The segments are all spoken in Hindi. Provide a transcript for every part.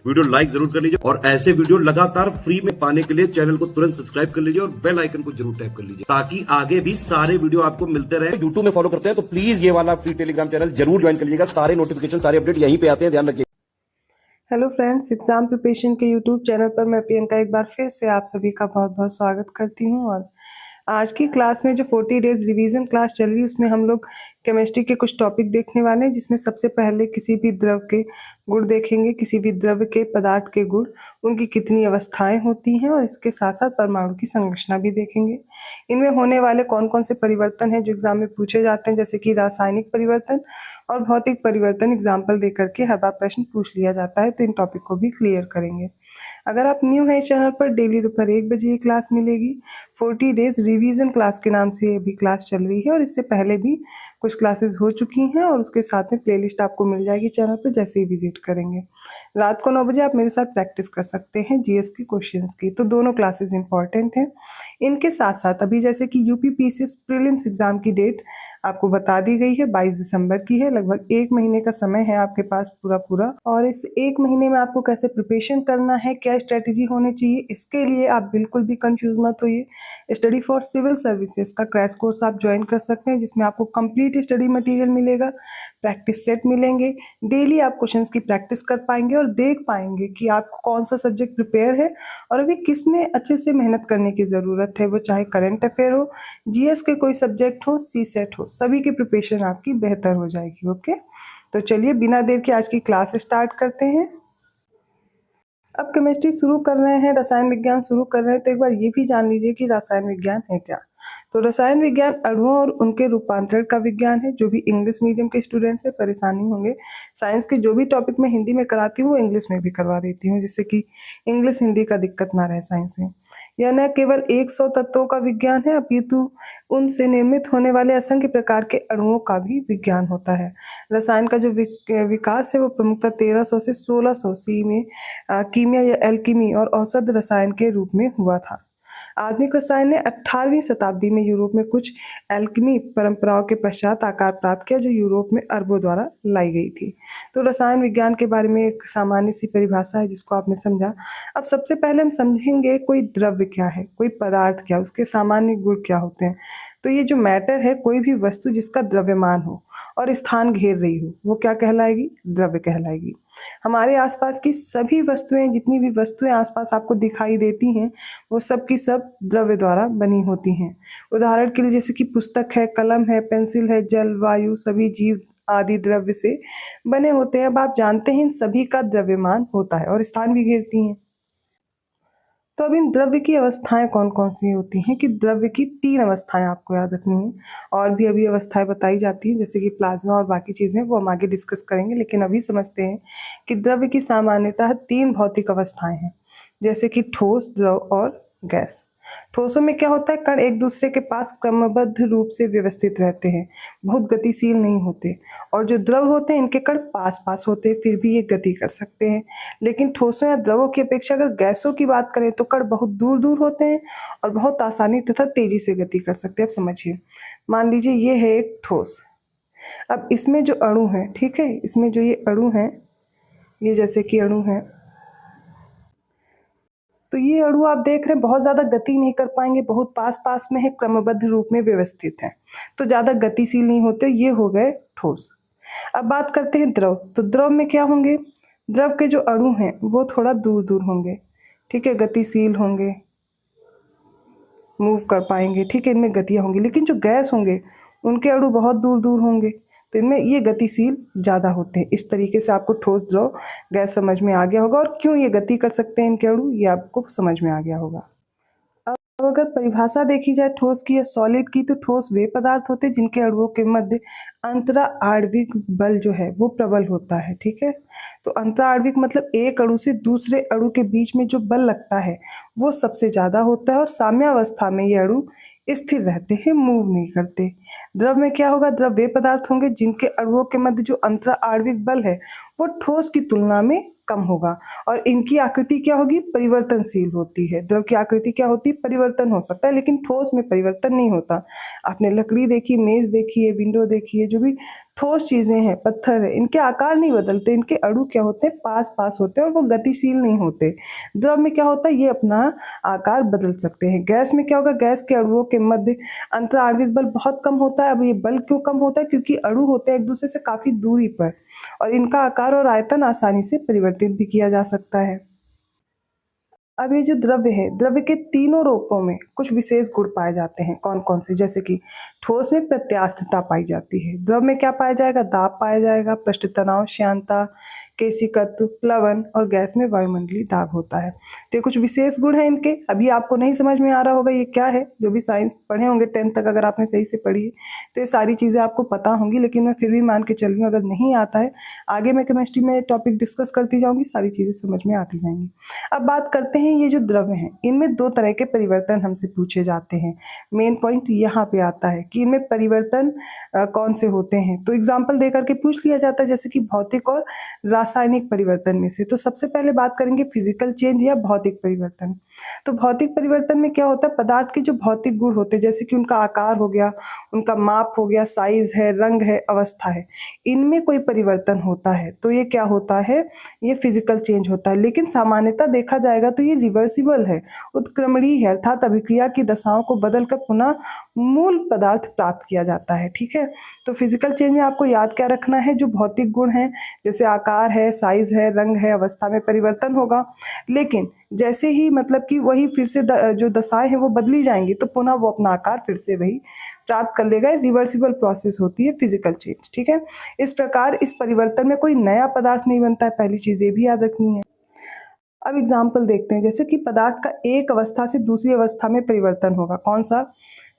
वीडियो लाइक जरूर कर लीजिए और ऐसे वीडियो लगातार फ्री में पाने के लिए चैनल को तुरंत सब्सक्राइब कर लीजिए और बेल आइकन को जरूर टैप कर लीजिए ताकि आगे भी सारे वीडियो आपको मिलते रहे। यूट्यूब में फॉलो करते हैं तो प्लीज ये वाला फ्री टेलीग्राम चैनल जरूर ज्वाइन कर लीजिएगा। सारे नोटिफिकेशन सारे अपडेट यहीं पे आते हैं, ध्यान रखिए। हेलो फ्रेंड्स, एग्जाम प्रिपरेशन के यूट्यूब चैनल पर मैं प्रियंका एक बार फिर से आप सभी का बहुत बहुत स्वागत करती हूं। और आज की क्लास में जो 40 डेज रिवीजन क्लास चल रही है उसमें हम लोग केमिस्ट्री के कुछ टॉपिक देखने वाले हैं, जिसमें सबसे पहले किसी भी द्रव के गुण देखेंगे, किसी भी द्रव के पदार्थ के गुण, उनकी कितनी अवस्थाएं होती हैं और इसके साथ साथ परमाणु की संरचना भी देखेंगे। इनमें होने वाले कौन कौन से परिवर्तन हैं जो एग्जाम में पूछे जाते हैं, जैसे कि रासायनिक परिवर्तन और भौतिक परिवर्तन एग्जाम्पल दे करके हर बार प्रश्न पूछ लिया जाता है, तो इन टॉपिक को भी क्लियर करेंगे। अगर आप न्यू हैं इस चैनल पर, डेली दोपहर 1 बजे ये क्लास मिलेगी। 40 डेज रिवीजन क्लास के नाम से ये भी क्लास चल रही है और इससे पहले भी कुछ क्लासेस हो चुकी हैं और उसके साथ में प्लेलिस्ट आपको मिल जाएगी चैनल पर जैसे ही विजिट करेंगे। रात को 9 बजे आप मेरे साथ प्रैक्टिस कर सकते हैं जीएस के क्वेश्चंस की, तो दोनों क्लासेस इंपॉर्टेंट हैं। इनके साथ साथ अभी जैसे कि यूपी पीसीएस प्रीलिम्स एग्जाम की डेट आपको बता दी गई है, 22 दिसंबर की है। लगभग 1 महीने का समय है आपके पास पूरा और इस 1 महीने में आपको कैसे प्रिपरेशन करना है, क्या स्ट्रेटेजी होनी चाहिए, इसके लिए आप बिल्कुल भी कंफ्यूज मत होइए। स्टडी फॉर सिविल सर्विसेज का क्रैश कोर्स आप ज्वाइन कर सकते हैं, जिसमें आपको कंप्लीट स्टडी मटेरियल मिलेगा, प्रैक्टिस सेट मिलेंगे, डेली आप क्वेश्चंस की प्रैक्टिस कर पाएंगे और देख पाएंगे कि आपको कौन सा सब्जेक्ट प्रिपेयर है और अभी किस में अच्छे से मेहनत करने की ज़रूरत है। वो चाहे करंट अफेयर हो, जीएस के कोई सब्जेक्ट हो, सी सेट हो, सभी की प्रिपरेशन आपकी बेहतर हो जाएगी। ओके, तो चलिए बिना देर के आज की क्लास स्टार्ट करते हैं। अब केमिस्ट्री शुरू कर रहे हैं, रसायन विज्ञान शुरू कर रहे हैं, तो एक बार ये भी जान लीजिए कि रसायन विज्ञान है क्या। तो रसायन विज्ञान अणुओं और उनके रूपांतरण का विज्ञान है। जो भी इंग्लिश मीडियम के स्टूडेंट से परेशानी होंगे, साइंस के जो भी टॉपिक मैं हिंदी में कराती हूँ वो इंग्लिश में भी करवा देती हूँ, जिससे कि इंग्लिश हिंदी का दिक्कत ना रहे साइंस में। यह न केवल 100 तत्वों का विज्ञान है, अपितु उनसे निर्मित होने वाले असंख्य प्रकार के अणुओं का भी विज्ञान होता है। रसायन का जो विकास है वो प्रमुखतः 1300 से 1600 सी में कीमिया या एल्कीमी और औषध रसायन के रूप में हुआ था। आधुनिक रसायन ने 18वीं शताब्दी में यूरोप में कुछ एल्केमी परंपराओं के पश्चात आकार प्राप्त किया, जो यूरोप में अरबों द्वारा लाई गई थी। तो रसायन विज्ञान के बारे में एक सामान्य सी परिभाषा है जिसको आपने समझा। अब सबसे पहले हम समझेंगे कोई द्रव्य क्या है, कोई पदार्थ क्या, उसके सामान्य गुण क्या होते हैं। तो ये जो मैटर है, कोई भी वस्तु जिसका द्रव्यमान हो और स्थान घेर रही हो, वो क्या कहलाएगी? द्रव्य कहलाएगी। हमारे आसपास की सभी वस्तुएं, जितनी भी वस्तुएं आसपास आपको दिखाई देती हैं, वो सब की सब द्रव्य द्वारा बनी होती हैं। उदाहरण के लिए जैसे कि पुस्तक है, कलम है, पेंसिल है, जल, वायु, सभी जीव आदि द्रव्य से बने होते हैं। अब आप जानते हैं इन सभी का द्रव्यमान होता है और स्थान भी घेरती हैं। तो अब इन द्रव्य की अवस्थाएं कौन कौन सी होती हैं, कि द्रव्य की 3 अवस्थाएं आपको याद रखनी है। और भी अभी अवस्थाएं बताई जाती हैं, जैसे कि प्लाज्मा और बाकी चीज़ें, वो हम आगे डिस्कस करेंगे। लेकिन अभी समझते हैं कि द्रव्य की सामान्यतः 3 भौतिक अवस्थाएं हैं, जैसे कि ठोस, द्रव और गैस। ठोसों में क्या होता है, कण एक दूसरे के पास क्रमबद्ध रूप से व्यवस्थित रहते हैं, बहुत गतिशील नहीं होते। और जो द्रव होते हैं, इनके कण पास पास होते हैं, फिर भी ये गति कर सकते हैं। लेकिन ठोसों या द्रवों की अपेक्षा अगर गैसों की बात करें तो कण बहुत दूर दूर होते हैं और बहुत आसानी तथा तेजी से गति कर सकते हैं। अब समझिए, मान लीजिए ये है एक ठोस। अब इसमें जो अणु है, ठीक है, इसमें जो ये अणु है, ये जैसे कि अणु है, तो ये अणु आप देख रहे हैं बहुत ज़्यादा गति नहीं कर पाएंगे, बहुत पास पास में है, क्रमबद्ध रूप में व्यवस्थित है, तो ज़्यादा गतिशील नहीं होते। ये हो गए ठोस। अब बात करते हैं द्रव। तो द्रव में क्या होंगे, द्रव के जो अणु हैं वो थोड़ा दूर दूर होंगे, ठीक है, गतिशील होंगे, मूव कर पाएंगे, ठीक है, इनमें गतियाँ होंगी। लेकिन जो गैस होंगे उनके अणु बहुत दूर दूर होंगे, तो इनमें ये गतिशील ज़्यादा होते हैं। इस तरीके से आपको ठोस, द्रव, गैस समझ में आ गया होगा, और क्यों ये गति कर सकते हैं इनके अणु, ये आपको समझ में आ गया होगा। अब अगर परिभाषा देखी जाए ठोस की या सॉलिड की, तो ठोस वे पदार्थ होते हैं जिनके अणुओं के मध्य अंतरा आणविक बल जो है वो प्रबल होता है, ठीक है। तो अंतरा आणविक मतलब एक अणु से दूसरे अणु के बीच में जो बल लगता है वो सबसे ज्यादा होता है, और साम्यावस्था में ये अणु स्थिर रहते हैं, मूव नहीं करते। द्रव में क्या होगा, द्रव वे पदार्थ होंगे जिनके अणुओं के मध्य जो अंतरा आणविक बल है वो ठोस की तुलना में कम होगा, और इनकी आकृति क्या होगी, परिवर्तनशील होती है। द्रव की आकृति क्या होती है, परिवर्तन हो सकता है, लेकिन ठोस में परिवर्तन नहीं होता। आपने लकड़ी देखी, मेज देखी है, विंडो देखी है, जो भी ठोस चीजें हैं, पत्थर है, इनके आकार नहीं बदलते, इनके अणु क्या होते हैं, पास पास होते हैं और वो गतिशील नहीं होते। द्रव में क्या होता है, ये अपना आकार बदल सकते हैं। गैस में क्या होगा, गैस के अणुओं के मध्य अंतर आणविक बल बहुत कम होता है। अब ये बल क्यों कम होता है, क्योंकि अणु होते हैं एक दूसरे से काफी दूरी पर और इनका आकार और आयतन आसानी से परिवर्तित भी किया जा सकता है। अब ये जो द्रव्य है, द्रव्य के तीनों रूपों में कुछ विशेष गुण पाए जाते हैं। कौन कौन से, जैसे कि ठोस में प्रत्यास्थता पाई जाती है, द्रव में क्या पाया जाएगा, दाब पाया जाएगा, पृष्ठ तनाव, श्यानता, केशिकत्व, प्लवन और गैस में वायुमंडलीय दाब होता है। तो ये कुछ विशेष गुण हैं इनके। अभी आपको नहीं समझ में आ रहा होगा ये क्या है, जो भी साइंस पढ़े होंगे 10th तक अगर आपने सही से पढ़ी है तो ये सारी चीज़ें आपको पता होंगी, लेकिन मैं फिर भी मान के चल रही हूँ अगर नहीं आता है, आगे मैं केमिस्ट्री में टॉपिक डिस्कस करती जाऊँगी, सारी चीज़ें समझ में आती जाएंगी। अब बात करते हैं ये जो द्रव्य हैं, इनमें दो तरह के परिवर्तन हमसे पूछे जाते हैं। मेन पॉइंट यहाँ पे आता है कि इनमें परिवर्तन कौन से होते हैं। तो एग्जाम्पल दे करके पूछ लिया जाता है, जैसे कि भौतिक और रासायनिक परिवर्तन में से। तो सबसे पहले बात करेंगे फिजिकल चेंज या भौतिक परिवर्तन। तो भौतिक परिवर्तन में क्या होता है, पदार्थ के जो भौतिक गुण होते हैं, जैसे कि उनका आकार हो गया, उनका माप हो गया, साइज है, रंग है, अवस्था है, इनमें कोई परिवर्तन होता है तो ये क्या होता है, ये फिजिकल चेंज होता है। लेकिन सामान्यतः देखा जाएगा तो ये रिवर्सिबल है, उत्क्रमणीय है, अर्थात अभिक्रिया की दशाओं को बदलकर पुनः मूल पदार्थ प्राप्त किया जाता है। ठीक है, तो फिजिकल चेंज में आपको याद क्या रखना है, जो भौतिक गुण है जैसे आकार है, साइज है, रंग है, अवस्था में परिवर्तन होगा, लेकिन जैसे ही मतलब कि वही फिर से जो दशाएं हैं वो बदली जाएंगी तो पुनः वो अपना आकार फिर से वही प्राप्त कर लेगा। रिवर्सिबल प्रोसेस होती है फिजिकल चेंज। ठीक है, इस प्रकार इस परिवर्तन में कोई नया पदार्थ नहीं बनता है, पहली चीज ये भी याद रखनी है। अब एग्जाम्पल देखते हैं, जैसे कि पदार्थ का एक अवस्था से दूसरी अवस्था में परिवर्तन होगा। कौन सा,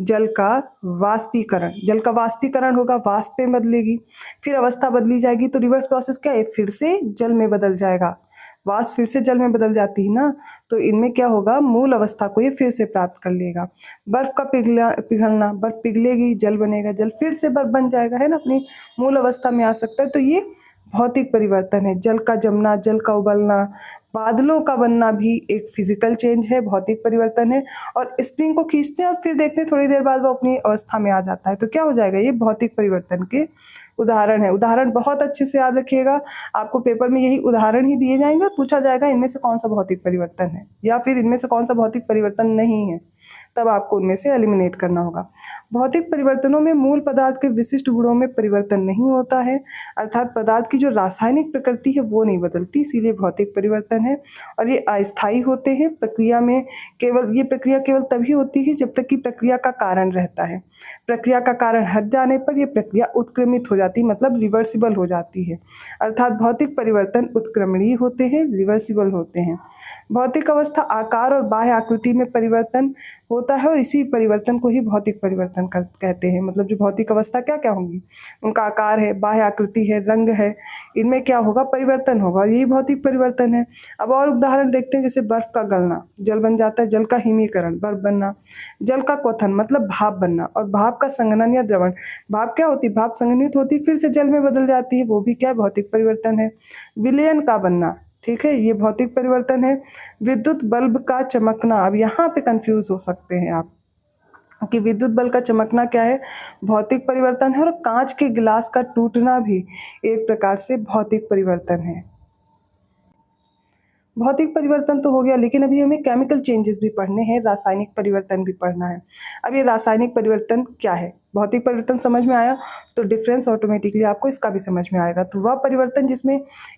जल का वाष्पीकरण। जल का वाष्पीकरण होगा, वाष्प में बदलेगी, फिर अवस्था बदली जाएगी, तो रिवर्स प्रोसेस क्या है, फिर से जल में बदल जाएगा। वाष्प फिर से जल में बदल जाती है ना, तो इनमें क्या होगा, मूल अवस्था को ये फिर से प्राप्त कर लेगा। बर्फ का पिघलना, बर्फ पिघलेगी, जल बनेगा, जल फिर से बर्फ बन जाएगा, है ना, अपनी मूल अवस्था में आ सकता है। तो ये भौतिक परिवर्तन है। जल का जमना, जल का उबलना, बादलों का बनना भी एक फिजिकल चेंज है, भौतिक परिवर्तन है। और स्प्रिंग को खींचते हैं और फिर देखते हैं थोड़ी देर बाद वो अपनी अवस्था में आ जाता है, तो क्या हो जाएगा, ये भौतिक परिवर्तन के उदाहरण है। उदाहरण बहुत अच्छे से याद रखिएगा, आपको पेपर में यही उदाहरण ही दिए जाएंगे और पूछा जाएगा इनमें से कौन सा भौतिक परिवर्तन है या फिर इनमें से कौन सा भौतिक परिवर्तन नहीं है, तब आपको उनमें से एलिमिनेट करना होगा। भौतिक परिवर्तनों में मूल पदार्थ के विशिष्ट गुणों में परिवर्तन नहीं होता है, अर्थात पदार्थ की जो रासायनिक प्रकृति है वो नहीं बदलती, इसीलिए भौतिक परिवर्तन है। और ये अस्थायी होते हैं, प्रक्रिया में ये प्रक्रिया केवल तभी होती है जब तक कि प्रक्रिया का कारण रहता है। प्रक्रिया का कारण हट जाने पर यह प्रक्रिया उत्क्रमित हो जाती, मतलब रिवर्सिबल हो जाती है। अर्थात भौतिक परिवर्तन उत्क्रमणीय होते हैं, रिवर्सिबल होते हैं। भौतिक अवस्था आकार और बाह्य आकृति में परिवर्तन होता है और इसी परिवर्तन को ही भौतिक परिवर्तन कहते हैं। मतलब जो भौतिक अवस्था क्या क्या होंगी, उनका आकार है, बाह्य आकृति है, रंग है, इनमें क्या होगा, परिवर्तन होगा, और यही भौतिक परिवर्तन है। अब और उदाहरण देखते हैं, जैसे बर्फ का गलना, जल बन जाता है, जल का हिमीकरण, बर्फ बनना, जल का क्वथन मतलब भाप बनना, और भाप का संघनन या द्रवण, भाप क्या होती है, भाप संघनित होती है फिर से जल में बदल जाती है, वो भी क्या भौतिक परिवर्तन है। विलयन का बनना, ठीक है, ये भौतिक परिवर्तन है। विद्युत बल्ब का चमकना, अब यहाँ पे कंफ्यूज हो सकते हैं आप कि विद्युत बल्ब का चमकना क्या है, भौतिक परिवर्तन है। और कांच के गिलास का टूटना भी एक प्रकार से भौतिक परिवर्तन है। भौतिक परिवर्तन तो हो गया, लेकिन अभी हमें केमिकल चेंजेस भी पढ़ने हैं, रासायनिक परिवर्तन भी पढ़ना है। अब ये रासायनिक परिवर्तन क्या है, भौतिक परिवर्तन समझ में आया तो डिफरेंस ऑटोमेटिकली आपको इसका भी समझ में आएगा। तो वह परिवर्तन जिसमें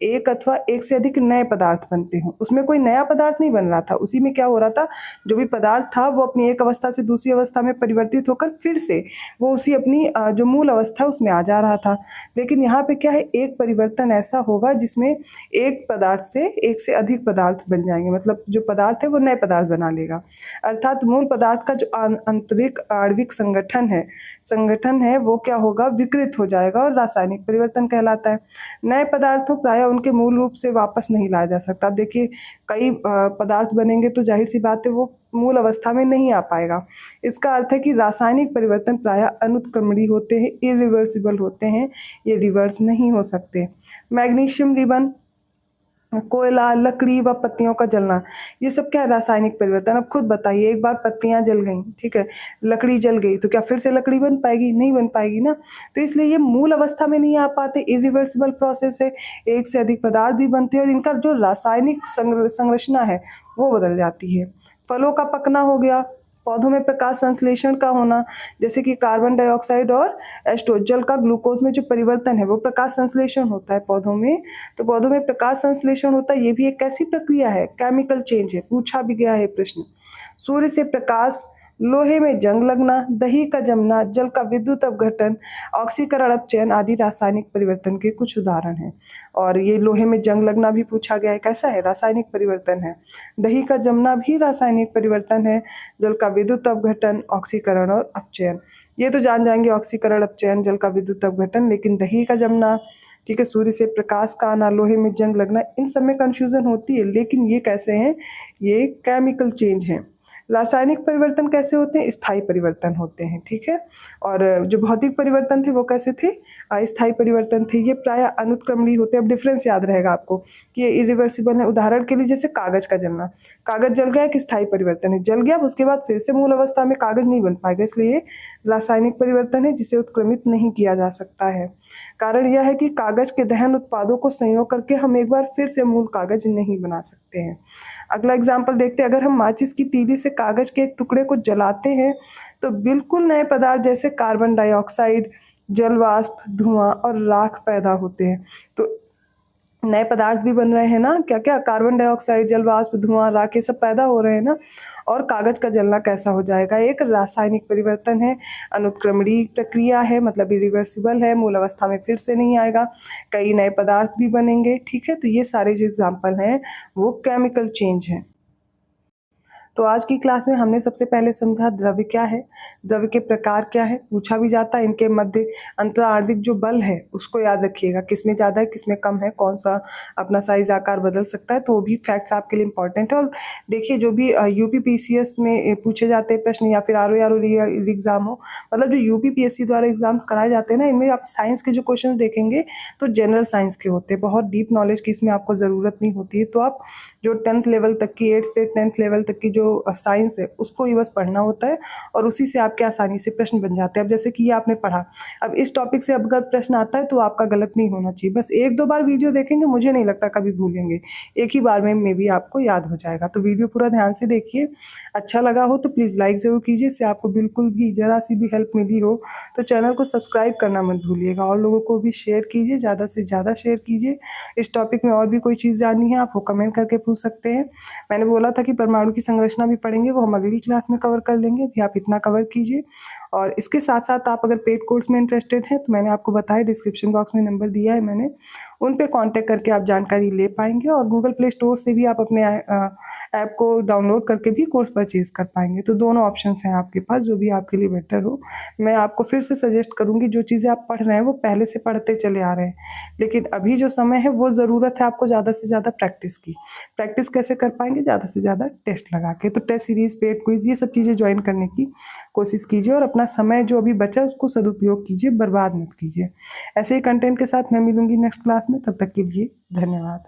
एक अथवा एक से अधिक नए पदार्थ बनते हों, उसमें कोई नया पदार्थ नहीं बन रहा था, उसी में क्या हो रहा था, जो भी पदार्थ था वो अपनी एक अवस्था से दूसरी अवस्था में परिवर्तित होकर फिर से वो उसी अपनी जो मूल अवस्था है उसमें आ जा रहा था। लेकिन यहाँ पे क्या है, एक परिवर्तन ऐसा होगा जिसमें एक पदार्थ से एक से अधिक पदार्थ बन जाएंगे, मतलब जो पदार्थ है वो नए पदार्थ बना लेगा। अर्थात मूल पदार्थ का जो आंतरिक आणविक संगठन है वो क्या होगा, विकृत हो जाएगा और रासायनिक परिवर्तन कहलाता है। नए पदार्थों प्रायः उनके मूल रूप से वापस नहीं लाया जा सकता। अब देखिए कई पदार्थ बनेंगे तो जाहिर सी बात है वो मूल अवस्था में नहीं आ पाएगा। इसका अर्थ है कि रासायनिक परिवर्तन प्रायः अनुत्क्रमणीय होते हैं, इरिवर्सिबल होते हैं, ये रिवर्स नहीं हो सकते। मैग्नीशियम रिबन कोयला, लकड़ी व पत्तियों का जलना, ये सब क्या है? रासायनिक परिवर्तन। अब खुद बताइए, एक बार पत्तियां जल गई, ठीक है, लकड़ी जल गई, तो क्या फिर से लकड़ी बन पाएगी? नहीं बन पाएगी ना। तो इसलिए ये मूल अवस्था में नहीं आ पाते, इरिवर्सिबल प्रोसेस है। एक से अधिक पदार्थ भी बनते हैं और इनका जो रासायनिक संरचना है वो बदल जाती है। फलों का पकना हो गया, पौधों में प्रकाश संश्लेषण का होना, जैसे कि कार्बन डाइऑक्साइड और एस्टोज, जल का ग्लूकोज में जो परिवर्तन है वो प्रकाश संश्लेषण होता है पौधों में। तो पौधों में प्रकाश संश्लेषण होता है, ये भी एक कैसी प्रक्रिया है? केमिकल चेंज है, पूछा भी गया है प्रश्न। सूर्य से प्रकाश, लोहे में जंग लगना, दही का जमना, जल का विद्युत अपघटन, ऑक्सीकरण अपचयन आदि रासायनिक परिवर्तन के कुछ उदाहरण हैं। और ये लोहे में जंग लगना भी पूछा गया है, कैसा है? रासायनिक परिवर्तन है। दही का जमना भी रासायनिक परिवर्तन है। जल का विद्युत अपघटन, ऑक्सीकरण और अपचयन, ये तो जान जाएंगे, ऑक्सीकरण, अपचयन, जल का विद्युत अपघटन। लेकिन दही का जमना, ठीक है, सूर्य से प्रकाश का आना, लोहे में जंग लगना, इन सब में कंफ्यूजन होती है, लेकिन ये कैसे हैं? ये केमिकल चेंज है। रासायनिक परिवर्तन कैसे होते हैं? स्थायी परिवर्तन होते हैं, ठीक है। और जो भौतिक परिवर्तन थे वो कैसे थे? अस्थायी परिवर्तन थे। ये प्राय अनुत्क्रमणीय होते हैं। अब डिफरेंस याद रहेगा आपको कि ये इरिवर्सिबल है। उदाहरण के लिए जैसे कागज का जलना, कागज जल गया, एक स्थायी परिवर्तन है, जल गया, उसके बाद फिर से मूल अवस्था में कागज नहीं बन पाएगा, इसलिए ये रासायनिक परिवर्तन है जिसे उत्क्रमित नहीं किया जा सकता है। कारण यह है कि कागज के दहन उत्पादों को संयोग करके हम एक बार फिर से मूल कागज नहीं बना सकते हैं। अगला एग्जाम्पल देखते हैं, अगर हम माचिस की तीली से कागज के एक टुकड़े को जलाते हैं तो बिल्कुल नए पदार्थ जैसे कार्बन डाइऑक्साइड, जल वाष्प, धुआं और राख पैदा होते हैं। तो नए पदार्थ भी बन रहे हैं ना, क्या क्या? कार्बन डाइऑक्साइड, जल वाष्प, धुआं, राख, ये सब पैदा हो रहे हैं ना। और कागज का जलना कैसा हो जाएगा? एक रासायनिक परिवर्तन है, अनुत्क्रमणीय प्रक्रिया है, मतलब इरिवर्सिबल है, मूल अवस्था में फिर से नहीं आएगा, कई नए पदार्थ भी बनेंगे, ठीक है। तो ये सारे जो एग्जाम्पल हैं वो केमिकल चेंज हैं। तो आज की क्लास में हमने सबसे पहले समझा द्रव्य क्या है, द्रव्य के प्रकार क्या है, पूछा भी जाता है, इनके मध्य अंतराण्विक जो बल है उसको याद रखिएगा, किसमें ज़्यादा है किसमें कम है, कौन सा अपना साइज आकार बदल सकता है, तो वो भी फैक्ट्स आपके लिए इंपॉर्टेंट है। और देखिए जो भी यूपीपीसीएस में पूछे जाते हैं प्रश्न, या फिर आर एग्जाम हो, मतलब जो यूपीपीएससी द्वारा एग्जाम कराए जाते हैं ना, इनमें आप साइंस के जो क्वेश्चन देखेंगे तो जनरल साइंस के होते हैं, बहुत डीप नॉलेज की इसमें आपको ज़रूरत नहीं होती है। तो आप जो 10th लेवल तक की, 8th से 10th लेवल तक की जो साइंस है उसको ही बस पढ़ना होता है और उसी से आपके आसानी से प्रश्न बन जाते हैं। अब जैसे कि ये आपने पढ़ा, अब इस टॉपिक से अगर प्रश्न आता है तो आपका गलत नहीं होना चाहिए, बस 1-2 बार वीडियो देखेंगे, मुझे नहीं लगता कभी भूलेंगे, एक ही बार में भी आपको याद हो जाएगा। तो वीडियो पूरा ध्यान से देखिए, अच्छा लगा हो तो प्लीज़ लाइक ज़रूर कीजिए, इससे आपको बिल्कुल भी ज़रा सी भी हेल्प मिली हो तो चैनल को सब्सक्राइब करना मत भूलिएगा, और लोगों को भी शेयर कीजिए, ज़्यादा से ज़्यादा शेयर कीजिए। इस टॉपिक में और भी कोई चीज़ जाननी है आप वो कमेंट करके पूछ सकते हैं। मैंने बोला था कि परमाणु की संरचना भी पढ़ेंगे, वो हम अगली क्लास में कवर कर लेंगे, अभी आप इतना कवर कीजिए। और इसके साथ साथ आप अगर पेड कोर्स में इंटरेस्टेड हैं तो मैंने आपको बताया, डिस्क्रिप्शन बॉक्स में नंबर दिया है मैंने, उन पे कांटेक्ट करके आप जानकारी ले पाएंगे, और गूगल प्ले स्टोर से भी आप अपने ऐप को डाउनलोड करके भी कोर्स परचेज कर पाएंगे। तो दोनों ऑप्शंस हैं आपके पास, जो भी आपके लिए बेटर हो। मैं आपको फिर से सजेस्ट करूँगी, जो चीज़ें आप पढ़ रहे हैं वो पहले से पढ़ते चले आ रहे हैं, लेकिन अभी जो समय है वो ज़रूरत है आपको ज़्यादा से ज़्यादा प्रैक्टिस की। प्रैक्टिस कैसे कर पाएंगे? ज़्यादा से ज़्यादा टेस्ट लगा के। तो टेस्ट सीरीज, पेड क्विज, ये सब चीज़ें ज्वाइन करने की कोशिश कीजिए, और अपना समय जो अभी बचा उसको सदुपयोग कीजिए, बर्बाद मत कीजिए। ऐसे ही कंटेंट के साथ मैं मिलूंगी नेक्स्ट क्लास में, तब तक के लिए धन्यवाद।